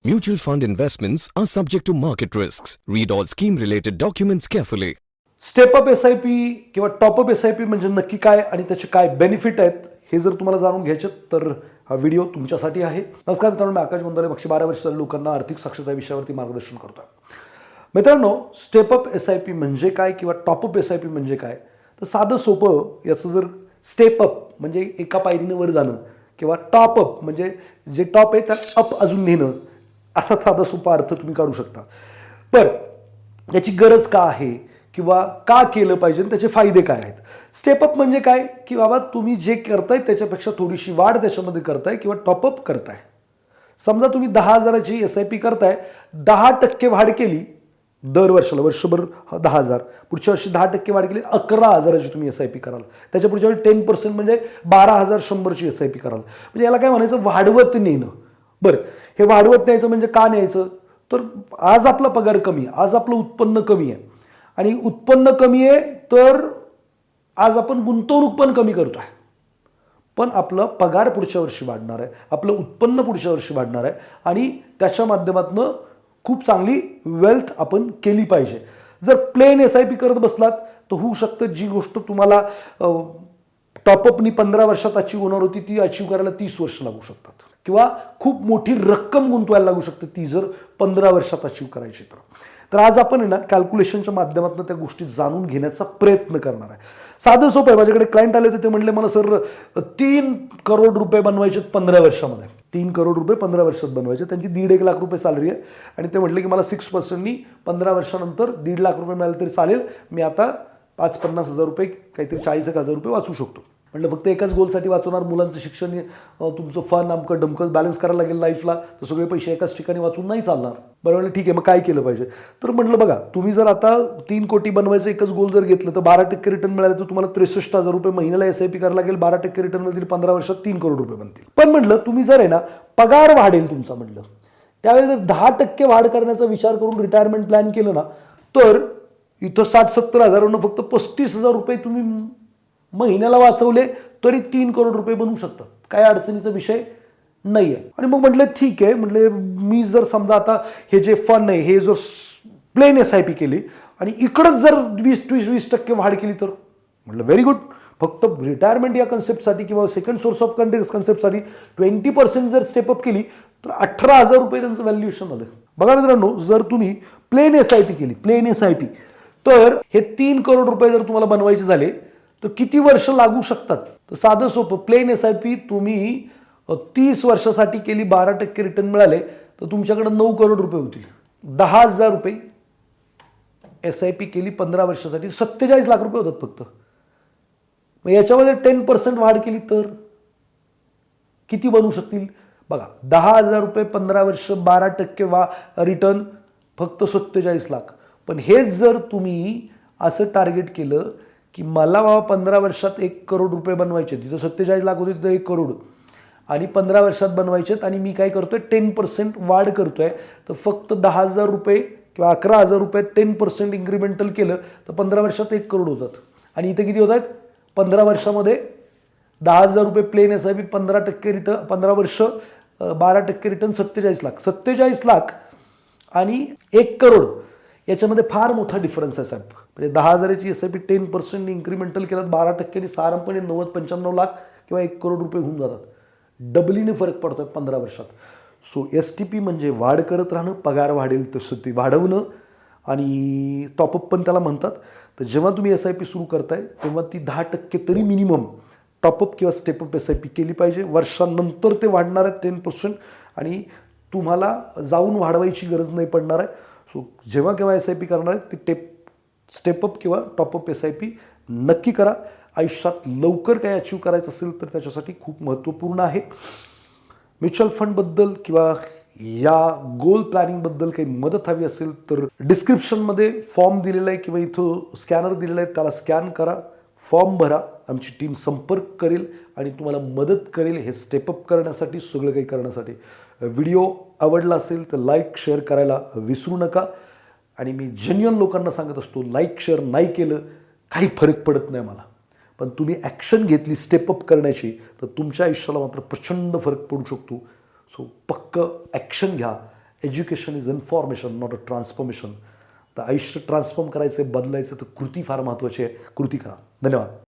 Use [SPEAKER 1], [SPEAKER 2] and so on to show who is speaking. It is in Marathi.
[SPEAKER 1] Mutual fund investments are subject to market risks. Read all scheme related documents carefully.
[SPEAKER 2] Step up SIP किंवा टॉपअप SIP म्हणजे नक्की काय आणि त्याचे काय बेनिफिट आहेत हे जर तुम्हाला जाणून घ्यायचे तर हा व्हिडिओ तुमच्यासाठी आहे. नमस्कार मित्रांनो, मी आकाश गोंधळे मागची 12 वर्ष लोकांना आर्थिक साक्षरता विषयावरती मार्गदर्शन करतोय. मित्रांनो, स्टेपअप SIP म्हणजे काय किंवा टॉपअप SIP म्हणजे काय, तर साधं सोपं याचं जर स्टेपअप म्हणजे एका पायरीने वर जाणं किंवा टॉपअप म्हणजे जे टॉप आहे त्यात अप अजून नेणं, असा साधा सोपा अर्थ तुम्ही काढू शकता. पण याची गरज का आहे किंवा का केलं पाहिजे, त्याचे फायदे काय आहेत. स्टेपअप म्हणजे काय की बाबा तुम्ही जे करताय त्याच्यापेक्षा थोडीशी वाढ त्याच्यामध्ये करताय किंवा टॉपअप करताय. समजा तुम्ही 10,000ची SIP करताय, 10% वाढ केली दर वर्षाला, वर्षभर 10,000, पुढच्या वर्षी 10% वाढ केली 11,000ची तुम्ही SIP कराल. त्याच्या पुढच्या वेळी 10% म्हणजे 12,100ची SIP कराल. म्हणजे याला काय म्हणायचं, वाढवत नेणं. बरं, हे वाढवत न्यायचं म्हणजे का न्यायचं, तर आज आपला पगार कमी आहे, आज आपलं उत्पन्न कमी आहे आणि उत्पन्न कमी आहे तर आज आपण गुंतवणूक पण कमी करतोय, पण आपलं पगार पुढच्या वर्षी वाढणार आहे, आपलं उत्पन्न पुढच्या वर्षी वाढणार आहे आणि त्याच्या माध्यमातून खूप चांगली वेल्थ आपण केली पाहिजे. जर प्लेन SIP करत बसलात तर होऊ शकतं जी गोष्ट तुम्हाला टॉपअपनी 15 वर्षात अचीव होणार होती ती अचीव करायला 30 वर्ष लागू शकतात किंवा खूप मोठी रक्कम गुंतवायला लागू शकते ती जर 15 वर्षात अचीव करायची तर आज आपण आहे ना कॅल्क्युलेशनच्या माध्यमातून त्या गोष्टी जाणून घेण्याचा प्रयत्न करणार आहे. साधं सोपं आहे. माझ्याकडे क्लायंट आले होते, ते म्हणले मला सर 3 करोड रुपये बनवायचे 15 वर्षामध्ये. 3 करोड रुपये 15 वर्षात बनवायचे. त्यांची 1.5 लाख रुपये सॅलरी आहे आणि ते म्हटले की मला 6%नी 15 वर्षानंतर 1.5 लाख रुपये मिळाले तरी चालेल, मी आता 50-50 हजार रुपये, काहीतरी 40,000 रुपये वाचू शकतो. म्हटलं फक्त एकाच गोलसाठी वाचवणार, मुलांचं शिक्षण, तुमचं फन अमकं डमकं बॅलन्स करायला लागेल लाईफला, तर सगळे पैसे एकाच ठिकाणी वाचून नाही चालणार. बरं, म्हटलं ठीक आहे, मग काय केलं पाहिजे. तर म्हटलं बघा, तुम्ही जर आता 3 कोटी बनवायचं एकच गोल जर घेतलं तर 12% रिटर्न मिळाले तर तुम्हाला 63,000 रुपये महिन्याला SIP करायला लागेल. 12% रिटर्न मिळतील, 15 वर्षात 3 करोड रुपये बनतील. पण म्हटलं तुम्ही जर आहे ना पगार वाढेल तुमचा, म्हटलं त्यावेळेस जर 10% वाढ करण्याचा विचार करून रिटायरमेंट प्लॅन केलं ना, तर इथं 60-70 हजारांना फक्त 35,000 रुपये तुम्ही महिन्याला वाचवले तरी 3 करोड रुपये बनवू शकतात. काय अडचणीचा विषय नाही आहे. आणि मग म्हटलं ठीक आहे, म्हटलं मी जर समजा आता हे जे फंड आहे हे जर प्लेन SIP केली आणि इकडंच जर 20% वाढ केली तर म्हटलं व्हेरी गुड. फक्त रिटायरमेंट या कन्सेप्टसाठी किंवा सेकंड सोर्स ऑफ कन्सेप्टसाठी 20% जर स्टेपअप केली तर 18,000 रुपये त्यांचं व्हॅल्युएशन आलं. बघा मित्रांनो, जर तुम्ही प्लेन SIP केली, प्लेन SIP, तर हे 3 करोड रुपये जर तुम्हाला बनवायचे झाले तर किती वर्ष लागू शकतात. तर साधं सोपं, प्लेन SIP तुम्ही 30 वर्षासाठी केली, 12% रिटर्न मिळाले तर तुमच्याकडे 9 करोड रुपये होतील. 10,000 रुपये SIP केली 15 वर्षासाठी 47 लाख रुपये होतात फक्त. मग याच्यामध्ये 10% वाढ केली तर किती बनवू शकतील बघा. 10,000 रुपये 15 वर्ष, 12% रिटर्न, फक्त 47 लाख. पण हेच जर तुम्ही असं टार्गेट केलं की मला बाबा 15 वर्षात 1 करोड रुपये बनवायचे, तिथं 47 लाख होते, तिथं 1 करोड आणि 15 वर्षात बनवायचेत आणि मी काय करतोय 10% वाढ करतोय, तर फक्त 10,000 रुपये किंवा 11,000 रुपये 10% इन्क्रीमेंटल केलं तर 15 वर्षात 1 करोड होतात. आणि इथे किती होत आहेत 15 वर्षामध्ये 10,000 रुपये प्लेन SIP, 15% रिटर्न, 15 वर्ष 12% रिटर्न, 47 लाख. 47 लाख आणि 1 करोड याच्यामध्ये फार मोठा डिफरन्स आहे साहेब. म्हणजे 10,000ची SIP 10% इन्क्रीमेंटल केल्यात 12% साधारणपणे 90-95 लाख किंवा 1 करोड रुपये होऊन जातात. डबलीने फरक पडतोय 15 वर्षात. सो STP म्हणजे वाढ करत राहणं, पगार वाढेल तसं ते वाढवणं आणि टॉपअप पण त्याला म्हणतात. तर जेव्हा तुम्ही SIP सुरू करताय तेव्हा ती 10% तरी मिनिमम टॉपअप किंवा स्टेपअप SIP केली पाहिजे. वर्षानंतर ते वाढणार आहे 10% आणि तुम्हाला जाऊन वाढवायची गरज नाही पडणार आहे. सो जेव्हा केव्हा SIP करणार आहे ते स्टेपअप किंवा टॉपअप SIP नक्की करा. आयुष्यात लवकर काही अचीव करायचं असेल तर त्याच्यासाठी खूप महत्त्वपूर्ण आहे. म्युच्युअल फंडबद्दल किंवा या गोल प्लॅनिंगबद्दल काही मदत हवी असेल तर डिस्क्रिप्शनमध्ये फॉर्म दिलेला आहे किंवा इथं स्कॅनर दिलेला आहे, त्याला स्कॅन करा, फॉर्म भरा. आमची टीम संपर्क करेल आणि तुम्हाला मदत करेल हे स्टेपअप करण्यासाठी, सगळं काही करण्यासाठी. व्हिडिओ आवडला असेल तर लाईक शेअर करायला विसरू नका. आणि मी जेन्युइन लोकांना सांगत असतो, लाईक शेअर नाही केलं काही फरक पडत नाही मला, पण तुम्ही ॲक्शन घेतली स्टेपअप करण्याची तर तुमच्या आयुष्याला मात्र प्रचंड फरक पडू शकतो. सो पक्क ॲक्शन घ्या. Education is information not a transformation. तर आयुष्य ट्रान्सफॉर्म करायचं आहे, बदलायचं, तर कृती फार महत्त्वाची आहे. कृती करा. धन्यवाद.